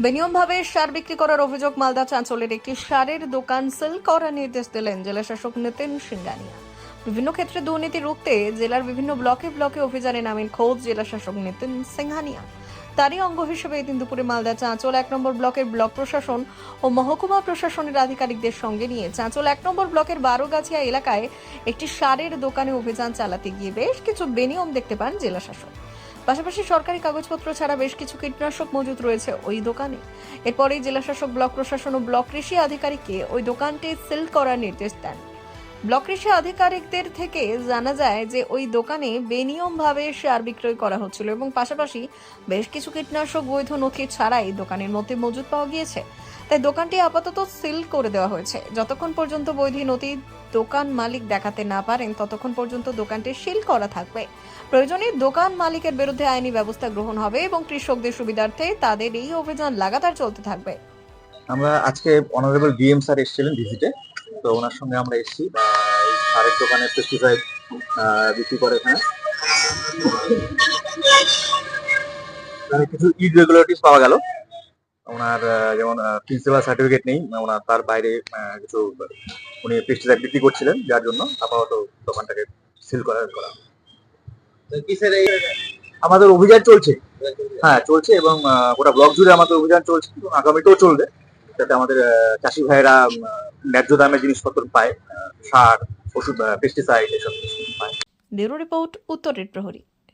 বেনিয়মভাবে সার বিক্রি করার অভিযোগ মালদা চাঞ্চলের একটি সারের দোকান সিল করার নির্দেশ দিলেন জেলা শাসক নিতিন সিংহানিয়া। বিভিন্ন ক্ষেত্রে দুর্নীতি রুখতে জেলার বিভিন্ন ব্লকে ব্লকে অভিযানে নামেন খোদ জেলা শাসক নিতিন সিংহানিয়া। তারই অঙ্গ হিসেবে এদিন দুপুরে মালদা চাঁচল 1 নম্বর ব্লকের ব্লক প্রশাসন ও মহকুমা প্রশাসনের আধিকারিকদের সঙ্গে নিয়ে চাঁচল 1 নম্বর ব্লকের বারোগাছিয়া এলাকায় একটি সারের দোকানে অভিযান চালাতে গিয়ে বেশ কিছু বেনিয়ম দেখতে পান জেলা শাসক। পাশাপাশি সরকারি কাগজপত্র ছাড়া বেশ কিছু কীটনাশক মজুত রয়েছে ওই দোকানে। এরপরেই জেলাশাসক ব্লক প্রশাসন ও ব্লক কৃষি আধিকারিককে ওই দোকানটি সিল করার নির্দেশ দেন। ব্লক কৃষি আধিকারিকদের থেকে জানা যায় যে ওই দোকানে বেনিয়মভাবে সার বিক্রয় করা হচ্ছিল এবং পাশাপাশি বেশ কিছু কীটনাশক বৈধ নথি ছাড়াই দোকানের মধ্যে মজুত পাওয়া গিয়েছে। তাই দোকানটি আপাতত সিল করে দেওয়া হয়েছে। যতক্ষণ পর্যন্ত বৈধ নথি দোকান মালিক দেখাতে না পারেন ততক্ষণ পর্যন্ত দোকানটি সিল করা থাকবে। প্রয়োজনে দোকান মালিকের বিরুদ্ধে আইনি ব্যবস্থা গ্রহণ হবে এবং কৃষকদের সুবিধার্থে তাদের এই অভিযান লাগাতার চলতে থাকবে। আমরা আজকে অনারেবল ডিএম স্যার এসেছিলেন ভিজিটে, তো ওনার সঙ্গে আমরা এসেছি। এই সারের দোকানে পেস্টিসাইড বিক্রি করে এখানে কিছু ইরেগুলারিটিস পাওয়া গেল। ওনার যেমন প্রিন্সিপাল সার্টিফিকেট নেই, ওনার তার বাইরে কিছু উনি পেস্টিসাইড বিক্রি করছিলেন, যার জন্য আপাতত দোকানটাকে সিল করা। আমাদের অভিযান চলছে, হ্যাঁ চলছে, এবং গোটা ব্লক জুড়ে আমাদের অভিযান চলছে এবং আগামীতেও চলবে, যাতে আমাদের চাষি ভাইয়েরা ন্যায্য দামে জিনিসপত্র পায়, সার, ওষুধ, পেস্টিসাইড এসব পায়। ব্যুরো রিপোর্ট, উত্তরের প্রহরী।